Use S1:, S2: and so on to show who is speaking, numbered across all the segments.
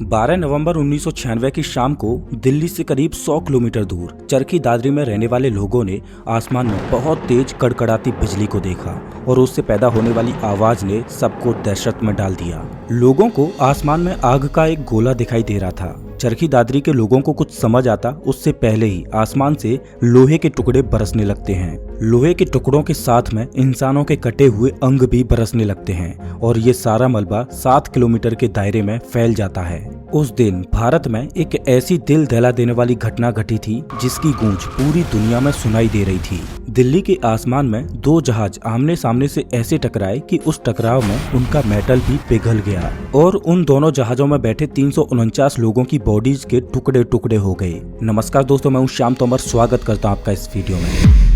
S1: 12 नवंबर 1996 की शाम को दिल्ली से करीब 100 किलोमीटर दूर चरखी दादरी में रहने वाले लोगों ने आसमान में बहुत तेज कड़कड़ाती बिजली को देखा और उससे पैदा होने वाली आवाज ने सबको दहशत में डाल दिया। लोगों को आसमान में आग का एक गोला दिखाई दे रहा था। चरखी दादरी के लोगों को कुछ समझ आता उससे पहले ही आसमान से लोहे के टुकड़े बरसने लगते हैं। लोहे के टुकड़ों के साथ में इंसानों के कटे हुए अंग भी बरसने लगते हैं और ये सारा मलबा 7 किलोमीटर के दायरे में फैल जाता है। उस दिन भारत में एक ऐसी दिल दहला देने वाली घटना घटी थी जिसकी गूंज पूरी दुनिया में सुनाई दे रही थी। दिल्ली के आसमान में 2 जहाज आमने सामने से ऐसे टकराए कि उस टकराव में उनका मेटल भी पिघल गया और उन दोनों जहाजों में बैठे 349 लोगों की बॉडीज के टुकड़े टुकड़े हो गए। नमस्कार दोस्तों, मैं हूं श्याम तोमर, स्वागत करता हूं आपका इस वीडियो में।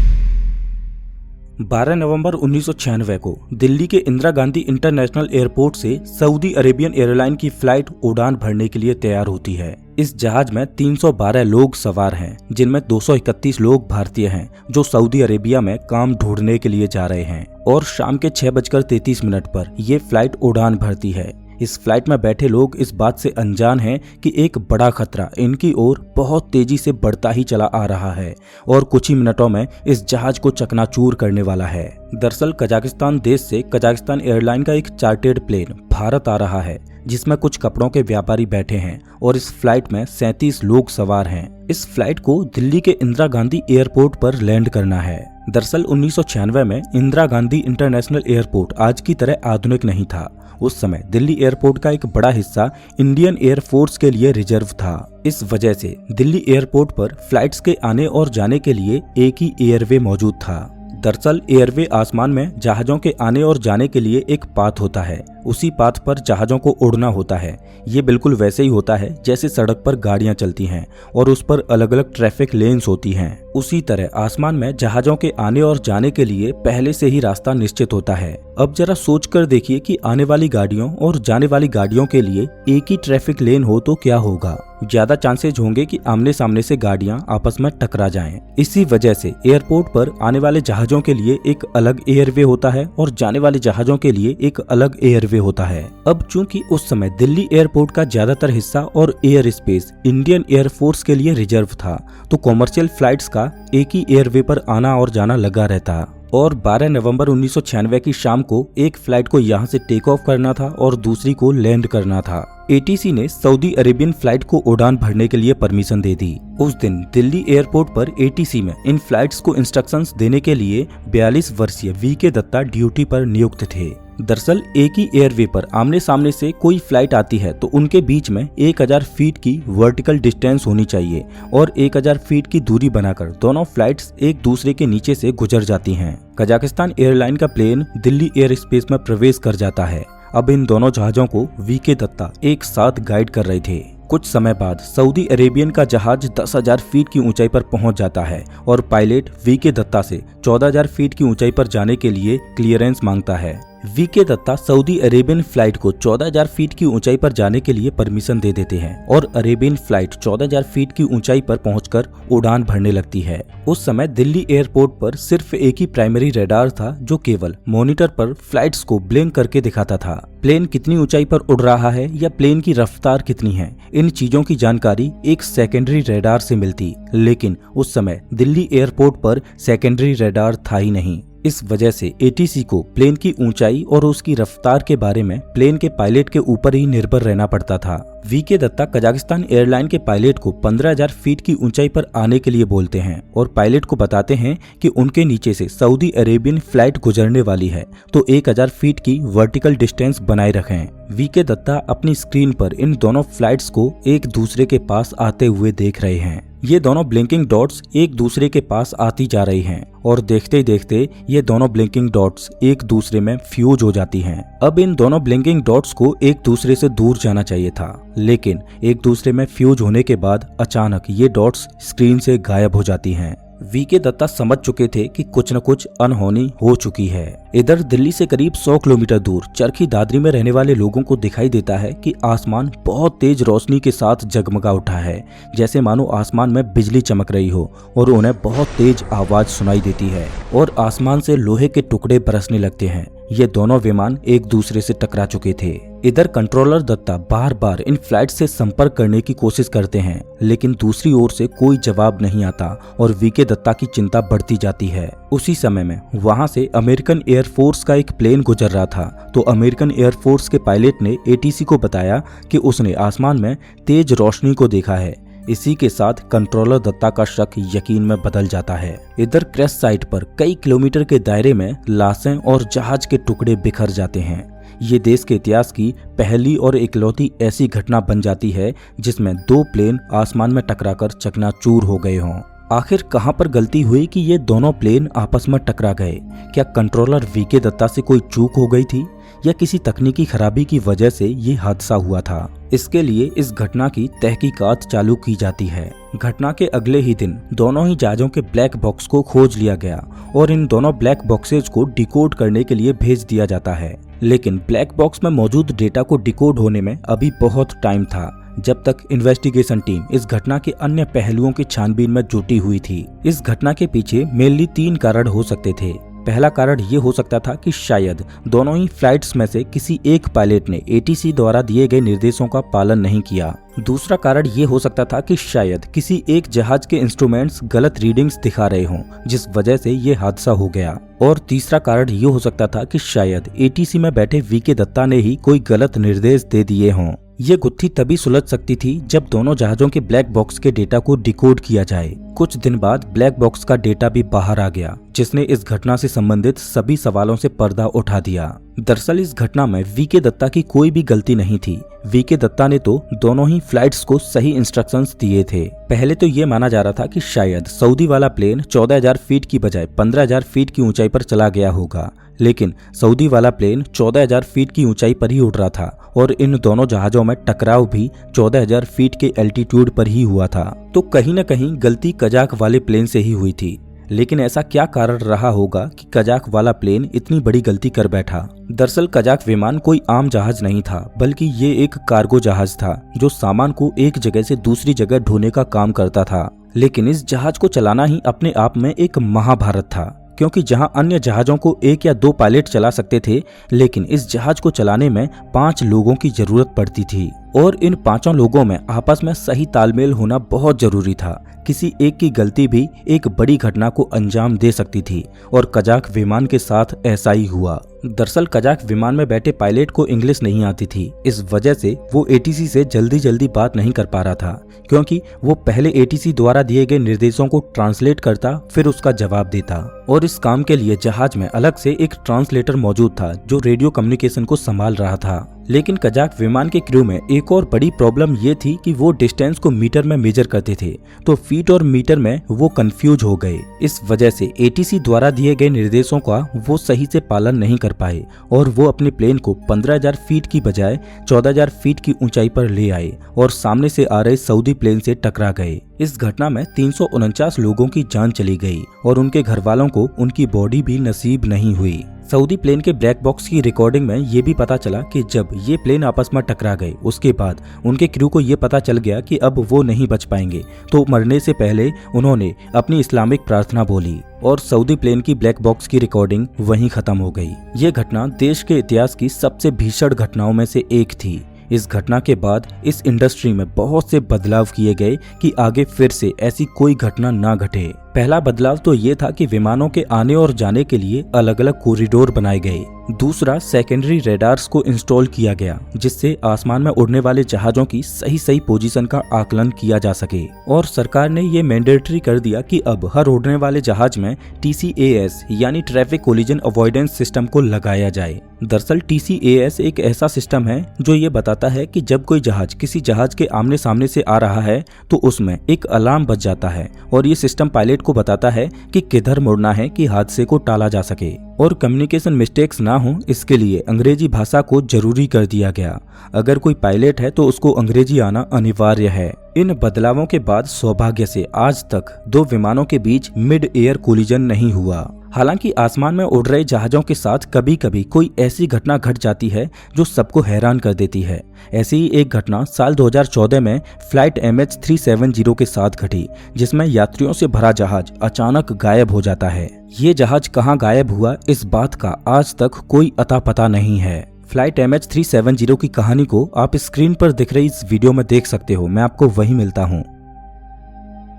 S1: 12 नवंबर 1996 को दिल्ली के इंदिरा गांधी इंटरनेशनल एयरपोर्ट से सऊदी अरेबियन एयरलाइन की फ्लाइट उड़ान भरने के लिए तैयार होती है। इस जहाज में 312 लोग सवार हैं, जिनमें 231 लोग भारतीय हैं जो सऊदी अरेबिया में काम ढूंढने के लिए जा रहे हैं। और शाम के 6:33 पर ये फ्लाइट उड़ान भरती है। इस फ्लाइट में बैठे लोग इस बात से अनजान हैं कि एक बड़ा खतरा इनकी ओर बहुत तेजी से बढ़ता ही चला आ रहा है और कुछ ही मिनटों में इस जहाज को चकनाचूर करने वाला है। दरअसल कजाकिस्तान देश से कजाकिस्तान एयरलाइन का एक चार्टर्ड प्लेन भारत आ रहा है जिसमें कुछ कपड़ों के व्यापारी बैठे हैं और इस फ्लाइट में 37 लोग सवार हैं। इस फ्लाइट को दिल्ली के इंदिरा गांधी एयरपोर्ट पर लैंड करना है। दरअसल 1996 में इंदिरा गांधी इंटरनेशनल एयरपोर्ट आज की तरह आधुनिक नहीं था। उस समय दिल्ली एयरपोर्ट का एक बड़ा हिस्सा इंडियन एयरफोर्स के लिए रिजर्व था। इस वजह से दिल्ली एयरपोर्ट पर फ्लाइट्स के आने और जाने के लिए एक ही एयरवे मौजूद था। दरअसल एयरवे आसमान में जहाजों के आने और जाने के लिए एक पाथ होता है, उसी पाथ पर जहाजों को उड़ना होता है। ये बिल्कुल वैसे ही होता है जैसे सड़क पर गाड़ियां चलती हैं और उस पर अलग अलग ट्रैफिक लेन्स होती हैं। उसी तरह आसमान में जहाजों के आने और जाने के लिए पहले से ही रास्ता निश्चित होता है। अब जरा सोच कर देखिए कि आने वाली गाड़ियों और जाने वाली गाड़ियों के लिए एक ही ट्रैफिक लेन हो तो क्या होगा। ज्यादा चांसेज होंगे कि आमने सामने से गाड़ियां आपस में टकरा जाएं। इसी वजह से एयरपोर्ट पर आने वाले जहाजों के लिए एक अलग एयरवे होता है और जाने वाले जहाजों के लिए एक अलग एयरवे होता है। अब चूंकि उस समय दिल्ली एयरपोर्ट का ज्यादातर हिस्सा और एयर स्पेस इंडियन एयरफोर्स के लिए रिजर्व था, तो कॉमर्शियल फ्लाइट्स का एक ही एयरवे पर आना और जाना लगा रहता। और 12 नवंबर 1996 की शाम को एक फ्लाइट को यहाँ से टेक ऑफ करना था और दूसरी को लैंड करना था। एटीसी ने सऊदी अरेबियन फ्लाइट को उड़ान भरने के लिए परमिशन दे दी। उस दिन दिल्ली एयरपोर्ट पर एटीसी में इन फ्लाइट्स को इंस्ट्रक्शंस देने के लिए 42 वर्षीय वीके दत्ता ड्यूटी पर नियुक्त थे। दरअसल एक ही एयरवे पर आमने सामने से कोई फ्लाइट आती है तो उनके बीच में 1000 फीट की वर्टिकल डिस्टेंस होनी चाहिए और 1000 फीट की दूरी बनाकर दोनों फ्लाइट्स एक दूसरे के नीचे से गुजर जाती हैं। कजाकिस्तान एयरलाइन का प्लेन दिल्ली एयर स्पेस में प्रवेश कर जाता है। अब इन दोनों जहाजों को वीके दत्ता एक साथ गाइड कर रहे थे। कुछ समय बाद सऊदी अरेबियन का जहाज 10,000 फीट की ऊंचाई पर पहुंच जाता है और पायलट वीके दत्ता से 14,000 फीट की ऊंचाई पर जाने के लिए क्लियरेंस मांगता है। VK Datta Saudi Arabian flight को 14,000 फीट की ऊंचाई पर जाने के लिए परमिशन दे देते हैं और अरेबियन फ्लाइट 14,000 फीट की ऊंचाई पर पहुंचकर उड़ान भरने लगती है। उस समय दिल्ली एयरपोर्ट पर सिर्फ एक ही प्राइमरी रडार था जो केवल मॉनिटर पर फ्लाइट्स को ब्लिंक करके दिखाता था। प्लेन कितनी ऊंचाई पर उड़ रहा है या प्लेन की रफ्तार कितनी है, इन चीजों की जानकारी एक सेकेंडरी रडार से मिलती, लेकिन उस समय दिल्ली एयरपोर्ट पर सेकेंडरी रडार था ही नहीं। इस वजह से एटीसी को प्लेन की ऊंचाई और उसकी रफ्तार के बारे में प्लेन के पायलट के ऊपर ही निर्भर रहना पड़ता था। वीके दत्ता कजाकिस्तान एयरलाइन के पायलट को 15,000 फीट की ऊंचाई पर आने के लिए बोलते हैं और पायलट को बताते हैं कि उनके नीचे से सऊदी अरेबियन फ्लाइट गुजरने वाली है, तो 1000 फीट की वर्टिकल डिस्टेंस बनाए रखें। वीके दत्ता अपनी स्क्रीन पर इन दोनों फ्लाइट्स को एक दूसरे के पास आते हुए देख रहे हैं। ये दोनों ब्लिंकिंग डॉट्स एक दूसरे के पास आती जा रही हैं और देखते ही देखते ये दोनों ब्लिंकिंग डॉट्स एक दूसरे में फ्यूज हो जाती हैं। अब इन दोनों ब्लिंकिंग डॉट्स को एक दूसरे से दूर जाना चाहिए था, लेकिन एक दूसरे में फ्यूज होने के बाद अचानक ये डॉट्स स्क्रीन से गायब हो जाती हैं। वीके दत्ता समझ चुके थे कि कुछ न कुछ अनहोनी हो चुकी है। इधर दिल्ली से करीब 100 किलोमीटर दूर चरखी दादरी में रहने वाले लोगों को दिखाई देता है कि आसमान बहुत तेज रोशनी के साथ जगमगा उठा है, जैसे मानो आसमान में बिजली चमक रही हो और उन्हें बहुत तेज आवाज सुनाई देती है और आसमान से लोहे के टुकड़े बरसने लगते हैं। ये दोनों विमान एक दूसरे से टकरा चुके थे। इधर कंट्रोलर दत्ता बार बार इन फ्लाइट से संपर्क करने की कोशिश करते हैं, लेकिन दूसरी ओर से कोई जवाब नहीं आता और वीके दत्ता की चिंता बढ़ती जाती है। उसी समय में वहां से अमेरिकन एयरफोर्स का एक प्लेन गुजर रहा था, तो अमेरिकन एयरफोर्स के पायलट ने एटीसी को बताया कि उसने आसमान में तेज रोशनी को देखा है। इसी के साथ कंट्रोलर दत्ता का शक यकीन में बदल जाता है। इधर क्रैश साइट पर कई किलोमीटर के दायरे में लाशें और जहाज के टुकड़े बिखर जाते हैं। ये देश के इतिहास की पहली और इकलौती ऐसी घटना बन जाती है जिसमें 2 प्लेन आसमान में टकराकर चकनाचूर हो गए हों। आखिर कहां पर गलती हुई कि ये दोनों प्लेन आपस में टकरा गए? क्या कंट्रोलर वीके दत्ता से कोई चूक हो गई थी या किसी तकनीकी खराबी की वजह से ये हादसा हुआ था? इसके लिए इस घटना की तहकीकात चालू की जाती है। घटना के अगले ही दिन दोनों ही जहाजों के ब्लैक बॉक्स को खोज लिया गया और इन दोनों ब्लैक बॉक्सेज को डिकोड करने के लिए भेज दिया जाता है। लेकिन ब्लैक बॉक्स में मौजूद डेटा को डिकोड होने में अभी बहुत टाइम था, जब तक इन्वेस्टिगेशन टीम इस घटना के अन्य पहलुओं की छानबीन में जुटी हुई थी। इस घटना के पीछे मेनली 3 कारण हो सकते थे। पहला कारण ये हो सकता था कि शायद दोनों ही फ्लाइट्स में से किसी एक पायलट ने एटीसी द्वारा दिए गए निर्देशों का पालन नहीं किया। दूसरा कारण ये हो सकता था कि शायद किसी एक जहाज के इंस्ट्रूमेंट्स गलत रीडिंग्स दिखा रहे हों, जिस वजह से ये हादसा हो गया। और तीसरा कारण ये हो सकता था कि शायद एटीसी में बैठे वीके दत्ता ने ही कोई गलत निर्देश दे दिए हों। ये गुत्थी तभी सुलझ सकती थी जब दोनों जहाजों के ब्लैक बॉक्स के डेटा को डिकोड किया जाए। कुछ दिन बाद ब्लैक बॉक्स का डेटा भी बाहर आ गया, जिसने इस घटना से संबंधित सभी सवालों से पर्दा उठा दिया। दरअसल इस घटना में वीके दत्ता की कोई भी गलती नहीं थी। वीके दत्ता ने तो दोनों ही फ्लाइट्स को सही इंस्ट्रक्शंस दिए थे। पहले तो ये माना जा रहा था कि शायद सऊदी वाला प्लेन 14,000 फीट की बजाय 15,000 फीट की ऊंचाई पर चला गया होगा, लेकिन सऊदी वाला प्लेन 14,000 फीट की ऊंचाई पर ही उड़ रहा था और इन दोनों जहाजों में टकराव भी 14,000 फीट के एल्टीट्यूड पर ही हुआ था। तो कहीं न कहीं गलती कजाक वाले प्लेन से ही हुई थी। लेकिन ऐसा क्या कारण रहा होगा कि कजाक वाला प्लेन इतनी बड़ी गलती कर बैठा? दरअसल कजाक विमान कोई आम जहाज नहीं था, बल्कि ये एक कार्गो जहाज था जो सामान को एक जगह से दूसरी जगह ढोने का काम करता था। लेकिन इस जहाज को चलाना ही अपने आप में एक महाभारत था, क्योंकि जहां अन्य जहाजों को 1 या 2 पायलट चला सकते थे, लेकिन इस जहाज को चलाने में 5 लोगों की जरूरत पड़ती थी और इन 5 लोगों में आपस में सही तालमेल होना बहुत जरूरी था। किसी एक की गलती भी एक बड़ी घटना को अंजाम दे सकती थी और कजाक विमान के साथ ऐसा ही हुआ। दरअसल कजाक विमान में बैठे पायलट को इंग्लिश नहीं आती थी, इस वजह से वो एटीसी से जल्दी बात नहीं कर पा रहा था, क्योंकि वो पहले एटीसी द्वारा दिए गए निर्देशों को ट्रांसलेट करता, फिर उसका जवाब देता। और इस काम के लिए जहाज में अलग से एक ट्रांसलेटर मौजूद था जो रेडियो कम्युनिकेशन को संभाल रहा था। लेकिन कजाक विमान के क्रू में एक और बड़ी प्रॉब्लम ये थी कि वो डिस्टेंस को मीटर में मेजर करते थे, तो फीट और मीटर में वो कंफ्यूज हो गए। इस वजह से एटीसी द्वारा दिए गए निर्देशों का वो सही से पालन नहीं कर पाए और वो अपने प्लेन को 15,000 फीट की बजाय 14,000 फीट की ऊंचाई पर ले आए और सामने से आ रहे सऊदी प्लेन से टकरा गए। इस घटना में 349 लोगों की जान चली गई और उनके घर वालों को उनकी बॉडी भी नसीब नहीं हुई। सऊदी प्लेन के ब्लैक बॉक्स की रिकॉर्डिंग में ये भी पता चला कि जब ये प्लेन आपस में टकरा गए, उसके बाद उनके क्रू को ये पता चल गया कि अब वो नहीं बच पाएंगे, तो मरने से पहले उन्होंने अपनी इस्लामिक प्रार्थना बोली और सऊदी प्लेन की ब्लैक बॉक्स की रिकॉर्डिंग वहीं खत्म हो गई। ये घटना देश के इतिहास की सबसे भीषण घटनाओं में से एक थी। इस घटना के बाद इस इंडस्ट्री में बहुत से बदलाव किए गए कि आगे फिर से ऐसी कोई घटना ना घटे। पहला बदलाव तो ये था कि विमानों के आने और जाने के लिए अलग अलग कॉरिडोर बनाए गए। दूसरा, सेकेंडरी रेडार्स को इंस्टॉल किया गया, जिससे आसमान में उड़ने वाले जहाजों की सही पोजीशन का आकलन किया जा सके। और सरकार ने ये मैंडेटरी कर दिया कि अब हर उड़ने वाले जहाज में TCAS यानी ट्रैफिक कोलिजन अवॉइडेंस सिस्टम को लगाया जाए। दरअसल TCAS एक ऐसा सिस्टम है जो ये बताता है कि जब कोई जहाज किसी जहाज के आमने सामने से आ रहा है तो उसमें एक अलार्म बज जाता है और ये सिस्टम पायलट को बताता है कि किधर मुड़ना है कि हादसे को टाला जा सके और कम्युनिकेशन मिस्टेक्स ना हो, इसके लिए अंग्रेजी भाषा को जरूरी कर दिया गया। अगर कोई पायलट है तो उसको अंग्रेजी आना अनिवार्य है। इन बदलावों के बाद सौभाग्य से आज तक 2 विमानों के बीच मिड एयर कोलिजन नहीं हुआ। हालांकि आसमान में उड़ रहे जहाजों के साथ कभी कभी कोई ऐसी घटना घट जाती है जो सबको हैरान कर देती है। ऐसी ही एक घटना साल 2014 में फ्लाइट MH370 के साथ घटी, जिसमें यात्रियों से भरा जहाज अचानक गायब हो जाता है। ये जहाज कहां गायब हुआ, इस बात का आज तक कोई अता पता नहीं है। फ्लाइट MH370 की कहानी को आप स्क्रीन पर दिख रही इस वीडियो में देख सकते हो। मैं आपको वहीं मिलता हूँ।